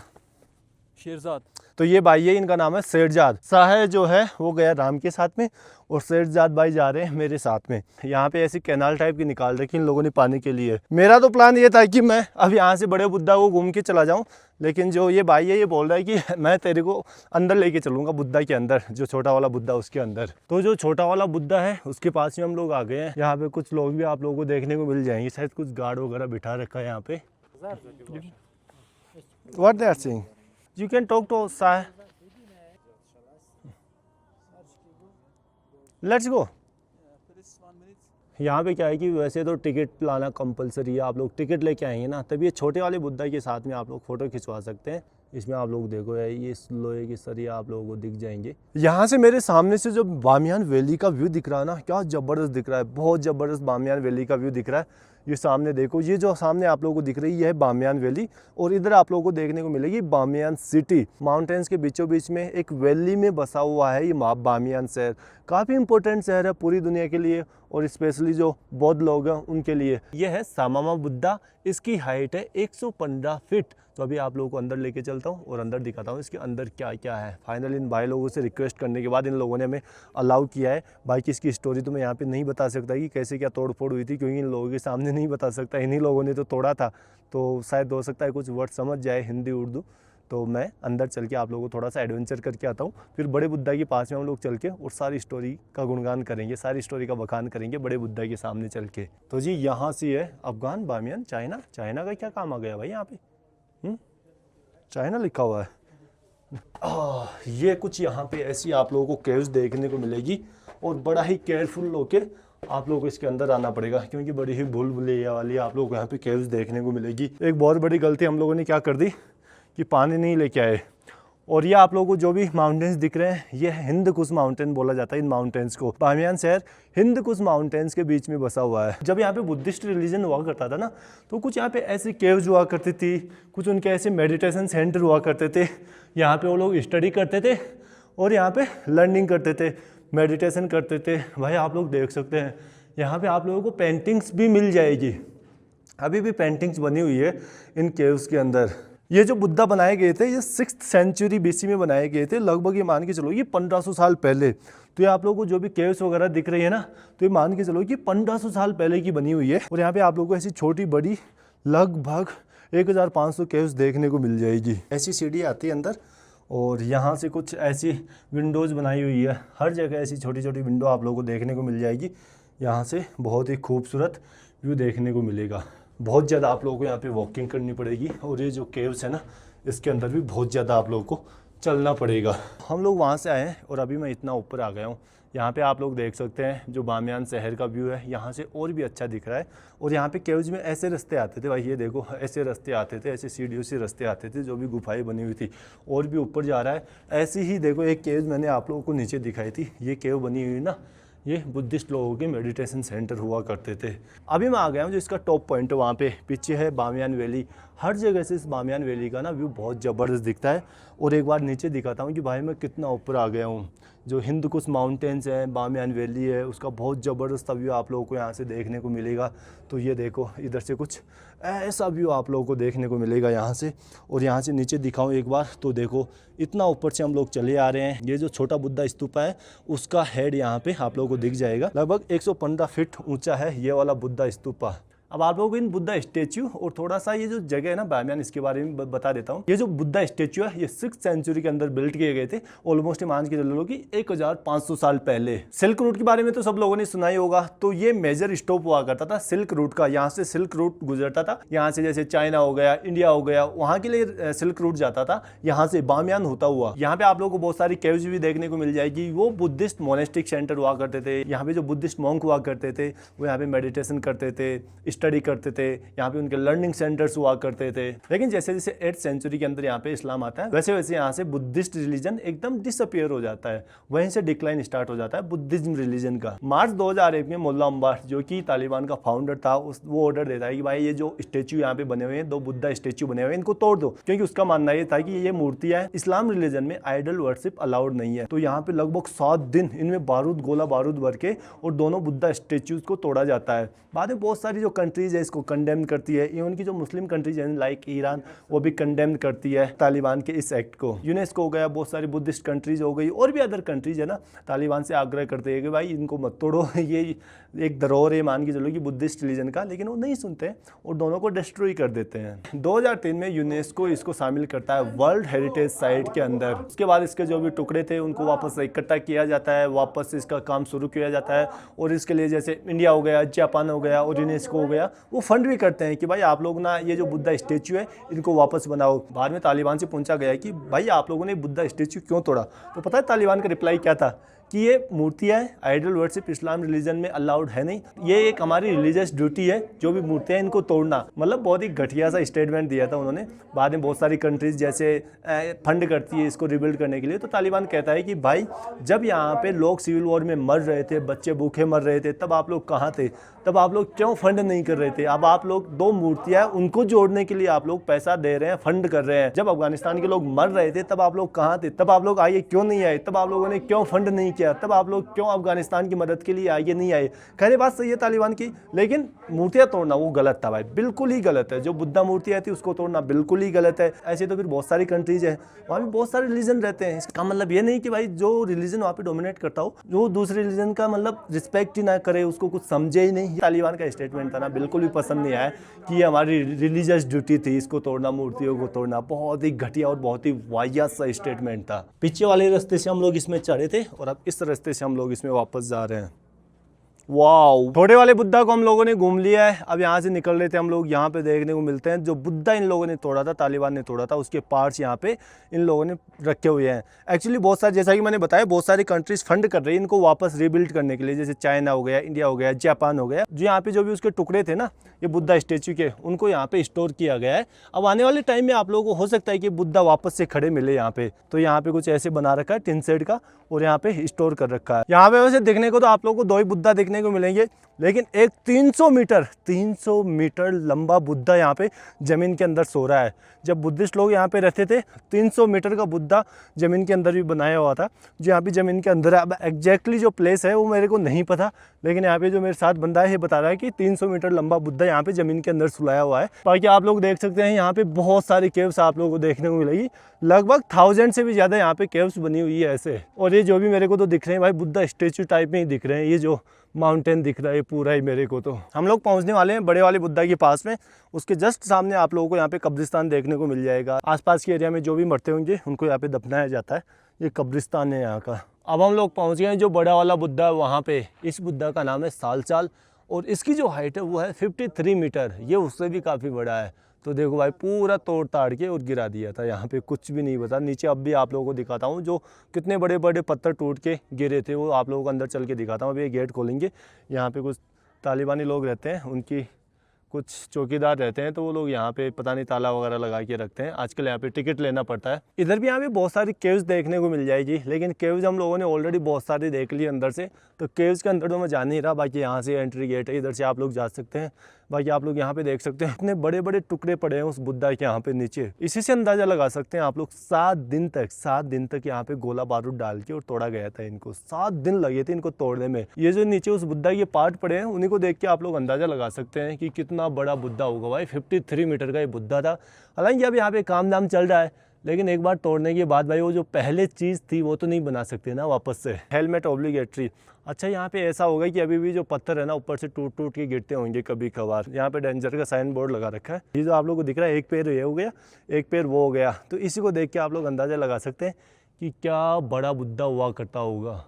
Sherzad. तो ये भाई है, इनका नाम है शेरजाद। शाह जो है वो गया राम के साथ में और शेरजाद भाई जा रहे हैं मेरे साथ में। यहाँ पे ऐसी कैनाल टाइप की निकाल रखी इन लोगों ने पानी के लिए। मेरा तो प्लान ये था कि मैं अब यहाँ से बड़े बुद्धा को घूम के चला जाऊँ, लेकिन जो ये भाई है ये बोल रहा है कि मैं तेरे को अंदर लेके चलूँगा, बुद्धा के अंदर, जो छोटा वाला बुद्धा उसके अंदर। तो जो छोटा वाला बुद्धा है उसके पास में हम लोग आ गए हैं। यहाँ पे कुछ लोग भी आप लोगों को देखने को मिल जाएंगे, शायद कुछ गार्ड वगैरह बिठा रखा है यहाँ पे। What they are saying? You can talk to Shah. Let's go. यहाँ पे क्या है कि वैसे तो टिकट लाना कंपलसरी है, आप लोग टिकट लेके आएंगे ना तभी ये छोटे वाले बुद्धा के साथ में आप लोग फोटो खिंचवा सकते हैं। इसमें आप लोग देखो ये लोहे की सरिया आप लोगों को दिख जाएंगे। यहाँ से मेरे सामने से जो बामियान वैली का व्यू दिख रहा है ना, क्या ज़बरदस्त दिख रहा है, बहुत ज़बरदस्त बामियान वैली का व्यू दिख रहा है। ये सामने देखो, ये जो सामने आप लोगों को दिख रही है बामियान वैली और इधर आप लोगों को देखने को मिलेगी बामियान सिटी। माउंटेन्स के बीचों बीच में एक वैली में बसा हुआ है ये बामियान शहर। काफ़ी इंपॉर्टेंट शहर है पूरी दुनिया के लिए और स्पेशली जो बौद्ध लोग हैं उनके लिए। यह है शाहनामा बुद्धा, इसकी हाइट है 115 फीट। तो अभी आप लोगों को अंदर लेके चलता हूँ और अंदर दिखाता हूँ इसके अंदर क्या क्या है। फाइनली इन भाई लोगों से रिक्वेस्ट करने के बाद इन लोगों ने हमें अलाउ किया है। भाई की इसकी स्टोरी तो मैं यहाँ पे नहीं बता सकता कि कैसे क्या तोड़ फोड़ हुई थी, क्योंकि इन लोगों के सामने नहीं बता सकता। इन्हीं लोगों ने तो तोड़ा था, तो शायद हो सकता है कुछ वर्ड समझ जाए हिंदी उर्दू। तो मैं अंदर चल के आप लोगों को थोड़ा सा एडवेंचर करके आता हूँ, फिर बड़े बुद्धा के पास में हम लोग चल के और सारी स्टोरी का गुणगान करेंगे, सारी स्टोरी का बखान करेंगे बड़े बुद्धा के सामने चल के। तो जी यहाँ से है अफगान, बामियान, चाइना। चाइना का क्या काम आ गया भाई यहाँ पे? चाइना लिखा हुआ है। ये कुछ यहाँ पे ऐसी आप लोगों को केव्स देखने को मिलेगी और बड़ा ही केयरफुल होके आप लोगों को इसके अंदर आना पड़ेगा, क्योंकि बड़ी ही भूल भुलैया वाली आप लोगों को यहाँ पे केव्स देखने को मिलेगी। एक बहुत बड़ी गलती हम लोगों ने क्या कर दी कि पानी नहीं लेके आए। और ये आप लोगों को जो भी माउंटेन्स दिख रहे हैं ये हिंद कुश माउंटेन बोला जाता है इन माउंटेन्स को। बामियान शहर हिंद कुश माउंटेन्स के बीच में बसा हुआ है। जब यहाँ पे बुद्धिस्ट रिलीजन हुआ करता था ना, तो कुछ यहाँ पे ऐसे केव्स हुआ करती थी, कुछ उनके ऐसे मेडिटेशन सेंटर हुआ करते थे। यहाँ पे वो लोग स्टडी करते थे और यहाँ पे लर्निंग करते थे, मेडिटेशन करते थे। भाई आप लोग देख सकते हैं यहाँ पे आप लोगों को पेंटिंग्स भी मिल जाएगी। अभी भी पेंटिंग्स बनी हुई है इन केव्स के अंदर। ये जो बुद्धा बनाए गए थे ये 6th सेंचुरी BC में बनाए गए थे, लगभग ये मान के चलो ये 1500 साल पहले। तो ये आप लोगों को जो भी केव्स वगैरह दिख रही है ना, तो ये मान के चलो कि 1500 साल पहले की बनी हुई है। और यहाँ पे आप लोगों को ऐसी छोटी बड़ी लगभग 1500 केव्स देखने को मिल जाएगी। ऐसी सीढ़ी आती है अंदर और यहाँ से कुछ ऐसी विंडोज़ बनाई हुई है। हर जगह ऐसी छोटी छोटी विंडो आप लोगों को देखने को मिल जाएगी। यहाँ से बहुत ही खूबसूरत व्यू देखने को मिलेगा। बहुत ज़्यादा आप लोगों को यहाँ पे वॉकिंग करनी पड़ेगी और ये जो केव्स है ना इसके अंदर भी बहुत ज़्यादा आप लोगों को चलना पड़ेगा। हम लोग वहाँ से आए हैं और अभी मैं इतना ऊपर आ गया हूँ। यहाँ पे आप लोग देख सकते हैं जो बामियान शहर का व्यू है, यहाँ से और भी अच्छा दिख रहा है। और यहाँ पे केव्स में ऐसे रास्ते आते थे भाई, ये देखो ऐसे रास्ते आते थे, ऐसे सीढ़ियों से रास्ते आते थे, जो भी गुफाएं बनी हुई थी। और भी ऊपर जा रहा है। ऐसी ही देखो एक केव मैंने आप लोगों को नीचे दिखाई थी, ये केव बनी हुई ना, ये बुद्धिस्ट लोगों के मेडिटेशन सेंटर हुआ करते थे। अभी मैं आ गया हूँ जो इसका टॉप पॉइंट है, वहाँ पे पीछे है बामियान वैली। हर जगह से इस बामियान वैली का ना व्यू बहुत ज़बरदस्त दिखता है। और एक बार नीचे दिखाता हूँ कि भाई मैं कितना ऊपर आ गया हूँ। जो हिंदकुश माउंटेन्स हैं, बामियान वैली है, उसका बहुत ज़बरदस्त व्यू आप लोगों को यहाँ से देखने को मिलेगा। तो ये देखो इधर से कुछ ऐसा व्यू आप लोगों को देखने को मिलेगा यहाँ से। और यहाँ से नीचे दिखाऊँ एक बार तो देखो इतना ऊपर से हम लोग चले आ रहे हैं। ये जो छोटा बुद्धा स्तूपा है उसका हेड यहाँ पे आप लोगों को दिख जाएगा। लगभग 115 फीट ऊंचा है ये वाला बुद्धा स्तूपा। अब आप लोगों को इन बुद्धा स्टेच्यू और थोड़ा सा ये जो जगह है ना बामियान, इसके बारे में बता देता हूँ। ये जो बुद्धा स्टेच्यू है ये 6th सेंचुरी के अंदर बिल्ड किए गए थे। ऑलमोस्ट मान के चलो कि 1500 साल पहले। सिल्क रूट के बारे में तो सब लोगों ने सुना ही होगा। तो ये मेजर स्टॉप हुआ करता था सिल्क रूट का। यहाँ से सिल्क रूट गुजरता था, यहाँ से जैसे चाइना हो गया, इंडिया हो गया, वहाँ के लिए सिल्क रूट जाता था। यहाँ से बामियान होता हुआ यहाँ पे आप लोगों को बहुत सारी केव्स भी देखने को मिल जाएगी। वो बुद्धिस्ट मोनेस्टिक सेंटर हुआ करते थे। यहाँ पे जो बुद्धिस्ट मॉन्क हुआ करते थे वो यहाँ पे मेडिटेशन करते थे, स्टडी करते थे। यहाँ पे उनके लर्निंग सेंटर्स हुआ करते थे। लेकिन जैसे जैसे 8th सेंचुरी के अंदर यहाँ पे इस्लाम आता है, वैसे वैसे यहाँ से बुद्धिस्ट रिलीजन एकदम डिसअपियर हो जाता है। वहीं से डिक्लाइन स्टार्ट हो जाता है बुद्धिज्म रिलीजन का। मार्च 2001 में मुल्ला अम्बार जो कि तालिबान का फाउंडर था, वो ऑर्डर देता है कि भाई ये जो स्टेच्यू यहाँ पे बने हुए हैं, 2 बुद्धा स्टेच्यू बने हुए हैं, इनको तोड़ दो। क्योंकि उसका मानना ये था कि ये मूर्तियां हैं, इस्लाम रिलीजन में आइडल वर्शिप अलाउड नहीं है। तो यहाँ पे लगभग 7 दिन इनमें गोला बारूद भर के और दोनों बुद्धा स्टेच्यूज को तोड़ा जाता है। बाद में बहुत सारी जो कंट्रीज है इसको कंडेम करती है। इवन की जो मुस्लिम कंट्रीज हैं लाइक ईरान, वो भी कंडेम करती है तालिबान के इस एक्ट को। यूनेस्को हो गया, बहुत सारी बुद्धिस्ट कंट्रीज हो गई, और भी अदर कंट्रीज है ना, तालिबान से आग्रह करते हैं कि भाई इनको मत तोड़ो, ये एक धरोहर है मान के चलो कि बुद्धिस्ट रिलीजन का। लेकिन वो नहीं सुनते और दोनों को डिस्ट्रॉय कर देते हैं। 2003 में यूनेस्को इसको शामिल करता है वर्ल्ड हेरिटेज साइट के अंदर। उसके बाद इसके जो भी टुकड़े थे उनको वापस इकट्ठा किया जाता है, वापस इसका काम शुरू किया जाता है। और इसके लिए जैसे इंडिया हो गया, जापान हो गया और यूनेस्को हो गया, वो फंड भी करते हैं कि भाई आप लोग ना ये जो बुद्धा स्टेच्यू है इनको वापस बनाओ। बाद में तालिबान से पूछा गया कि भाई आप लोगों ने बुद्धा स्टेच्यू क्यों तोड़ा? तो पता है तालिबान का रिप्लाई क्या था कि ये मूर्तियाँ आइडल वर्शिप इस्लाम रिलीजन में अलाउड है नहीं, ये एक हमारी रिलीजियस ड्यूटी है, जो भी मूर्तियाँ इनको तोड़ना। मतलब बहुत ही घटिया सा स्टेटमेंट दिया था उन्होंने। बाद में बहुत सारी कंट्रीज जैसे फंड करती है इसको रिबिल्ड करने के लिए। तो तालिबान कहता है कि भाई जब यहाँ पे लोग सिविल वॉर में मर रहे थे, बच्चे भूखे मर रहे थे, तब आप लोग कहाँ थे? तब आप लोग क्यों फंड नहीं कर रहे थे? अब आप लोग 2 मूर्तियाँ उनको जोड़ने के लिए आप लोग पैसा दे रहे हैं, फंड कर रहे हैं। जब अफगानिस्तान के लोग मर रहे थे तब आप लोग कहाँ थे? तब आप लोग आगे क्यों नहीं आए? तब आप लोगों ने क्यों फंड नहीं किया? तब आप लोग क्यों अफगानिस्तान की मदद के लिए आगे नहीं आए? खैर बात सही है तालिबान की, लेकिन मूर्तियाँ तोड़ना वो गलत था भाई, बिल्कुल ही गलत है। जो बुद्धा मूर्तियाँ थी उसको तोड़ना बिल्कुल ही गलत है। ऐसे तो फिर बहुत सारी कंट्रीज है, वहाँ भी बहुत सारे रिलीजन रहते हैं। इसका मतलब ये नहीं कि भाई जो रिलीजन वहाँ पे डोमिनेट करता हो, जो दूसरे रिलीजन का मतलब रिस्पेक्ट ही ना करे, उसको कुछ समझे ही नहीं। तालिबान का स्टेटमेंट था ना, बिल्कुल भी पसंद नहीं आया कि ये हमारी रिलीजियस ड्यूटी थी इसको तोड़ना, मूर्तियों को तोड़ना। बहुत ही घटिया और बहुत ही वाहियात सा स्टेटमेंट था। पीछे वाले रास्ते से हम लोग इसमें चढ़े थे और अब इस रास्ते से हम लोग इसमें वापस जा रहे हैं। वाओ, छोटे वाले बुद्धा को हम लोगों ने घूम लिया है। अब यहाँ से निकल रहे थे हम लोग, यहाँ पे देखने को मिलते हैं जो बुद्धा इन लोगों ने तोड़ा था, तालिबान ने तोड़ा था, उसके पार्ट्स यहाँ पे इन लोगों ने रखे हुए हैं। एक्चुअली बहुत सारे, जैसा कि मैंने बताया, बहुत सारी कंट्रीज फंड कर रही है इनको वापस रिबिल्ड करने के लिए। जैसे चाइना हो गया, इंडिया हो गया, जापान हो गया। जो यहाँ पे जो भी उसके टुकड़े थे ना ये बुद्धा स्टेच्यू के, उनको यहाँ पे स्टोर किया गया है। अब आने वाले टाइम में आप लोगों को हो सकता है कि बुद्धा वापस से खड़े मिले यहाँ पे। तो यहाँ पे कुछ ऐसे बना रखा है टिन शेड का और यहाँ पे स्टोर कर रखा है। यहाँ पे वैसे देखने को तो आप लोगों को 2 ही बुद्धा देखने को मिलेंगे, लेकिन एक 300 मीटर लंबा बुद्धा यहाँ पे जमीन के अंदर सो रहा है। जब बुद्धिस्ट लोग यहाँ पे रहते थे 300 मीटर का बुद्धा जमीन के अंदर भी बनाया हुआ था, जो यहाँ पे जमीन के अंदर है। अब एग्जैक्टली जो प्लेस है वो मेरे को नहीं पता, लेकिन यहाँ पे जो मेरे साथ बंदा है ये बता रहा है कि 300 मीटर लंबा बुद्धा यहाँ पे जमीन के अंदर सुलाया हुआ है। बाकी आप लोग देख सकते हैं यहाँ पे बहुत सारी केव्स आप लोगों को देखने को मिलेगी। लगभग 1000 से भी ज़्यादा यहाँ पे केव्स बनी हुई है ऐसे। और ये जो भी मेरे को तो दिख रहे हैं भाई बुद्धा स्टेच्यू टाइप में ही दिख रहे हैं। ये जो माउंटेन दिख रहा है पूरा ही मेरे को। तो हम लोग पहुंचने वाले हैं बड़े वाले बुद्धा के पास में। उसके जस्ट सामने आप लोगों को यहाँ पे कब्रिस्तान देखने को मिल जाएगा। आसपास के एरिया में जो भी मरते होंगे उनको यहाँ पे दफनाया जाता है। ये कब्रिस्तान है यहाँ का। अब हम लोग पहुँच गए हैं जो बड़ा वाला बुद्धा है वहाँ पे। इस बुद्धा का नाम है सालचाल और इसकी जो हाइट है वो है 53 मीटर, ये उससे भी काफ़ी बड़ा है। तो देखो भाई पूरा तोड़ ताड़ के और गिरा दिया था, यहाँ पे कुछ भी नहीं बचा। नीचे अब भी आप लोगों को दिखाता हूँ जो कितने बड़े बड़े पत्थर टूट के गिरे थे, वो आप लोगों को अंदर चल के दिखाता हूँ। अभी ये गेट खोलेंगे, यहाँ पे कुछ तालिबानी लोग रहते हैं, उनकी कुछ चौकीदार रहते हैं, तो वो लोग यहाँ पे पता नहीं ताला वगैरह लगा के रखते हैं। आजकल यहाँ पे टिकट लेना पड़ता है। इधर भी यहाँ पे बहुत सारी केव्स देखने को मिल जाएगी, लेकिन केव्स हम लोगों ने ऑलरेडी बहुत सारी देख ली अंदर से, तो केव्स के अंदर तो मैं जा नहीं रहा। बाकी यहाँ से एंट्री गेट है, इधर से आप लोग जा सकते हैं। बाकी आप लोग यहाँ पे देख सकते हैं इतने बड़े बड़े टुकड़े पड़े हैं उस बुद्धा के यहाँ पे नीचे। इसी से अंदाजा लगा सकते हैं आप लोग 7 दिन तक यहाँ पे गोला बारूद डाल के और तोड़ा गया था इनको। 7 दिन लगे थे इनको तोड़ने में। ये जो नीचे उस बुद्धा के पार्ट पड़े हैं, उन्हीं को देख के आप लोग अंदाजा लगा सकते हैं कि कितना बड़ा बुद्धा होगा भाई। 53 मीटर का ये बुद्धा था। हालांकि अब यहाँ पे काम दाम चल रहा है, लेकिन एक बार तोड़ने के बाद भाई वो जो पहले चीज़ थी वो तो नहीं बना सकते ना वापस से। Helmet obligatory. अच्छा, यहाँ पे ऐसा होगा कि अभी भी जो पत्थर है ना ऊपर से टूट टूट के गिरते होंगे कभी कभार। यहाँ पे डेंजर का साइन बोर्ड लगा रखा है। ये जो आप लोग को दिख रहा है, एक पैर ये हो गया, एक पैर वो हो गया, तो इसी को देख के आप लोग अंदाज़ा लगा सकते हैं कि क्या बड़ा बुद्धा हुआ करता होगा।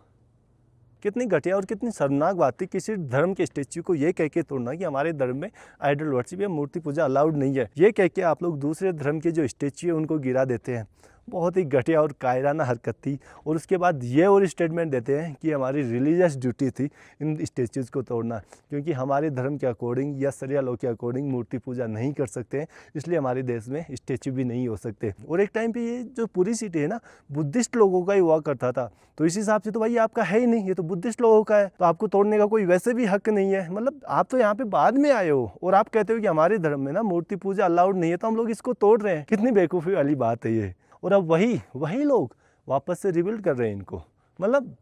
कितनी घटिया और कितनी शर्मनाक बात थी किसी धर्म के स्टेच्यू को ये कह के तोड़ना कि हमारे धर्म में आइडल वर्शिप या मूर्ति पूजा अलाउड नहीं है। ये कह के आप लोग दूसरे धर्म के जो स्टेच्यू है उनको गिरा देते हैं। बहुत ही घटिया और कायराना हरकत थी। और उसके बाद ये और स्टेटमेंट देते हैं कि हमारी रिलीजियस ड्यूटी थी इन स्टेच्यूज़ को तोड़ना, क्योंकि हमारे धर्म के अकॉर्डिंग या शरिया लॉ के अकॉर्डिंग मूर्ति पूजा नहीं कर सकते हैं, इसलिए हमारे देश में स्टेच्यू भी नहीं हो सकते। और एक टाइम पे ये जो पूरी सिटी है ना बुद्धिस्ट लोगों का ही हुआ करता था, तो इस हिसाब से तो भाई आपका है ही नहीं, ये तो बुद्धिस्ट लोगों का है, तो आपको तोड़ने का कोई वैसे भी हक नहीं है। मतलब आप तो यहाँ पे बाद में आए हो और आप कहते हो कि हमारे धर्म में ना मूर्ति पूजा अलाउड नहीं है, तो हम लोग इसको तोड़ रहे हैं। कितनी बेवकूफ़ी वाली बात है ये। और अब वही लोग वापस से रिबिल्ड कर रहे हैं इनको, मतलब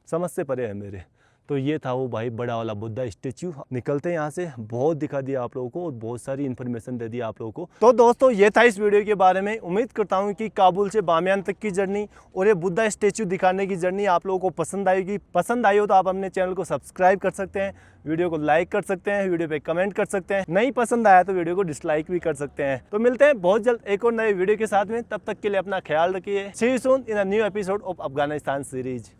समझ से परे है मेरे। तो ये था वो भाई बड़ा वाला बुद्धा स्टेच्यू। निकलते हैं यहाँ से, बहुत दिखा दिया आप लोगों को और बहुत सारी इन्फॉर्मेशन दे दी आप लोगों को। तो दोस्तों ये था इस वीडियो के बारे में। उम्मीद करता हूँ कि काबुल से बामियान तक की जर्नी और ये बुद्धा स्टेच्यू दिखाने की जर्नी आप लोगों को पसंद आएगी। पसंद आई हो तो आप अपने चैनल को सब्सक्राइब कर सकते हैं, वीडियो को लाइक कर सकते हैं, वीडियो पे कमेंट कर सकते हैं। नहीं पसंद आया तो वीडियो को डिसलाइक भी कर सकते हैं। तो मिलते हैं बहुत जल्द एक और नए वीडियो के साथ में, तब तक के लिए अपना ख्याल रखिए। See you soon in a new episode of Afghanistan series.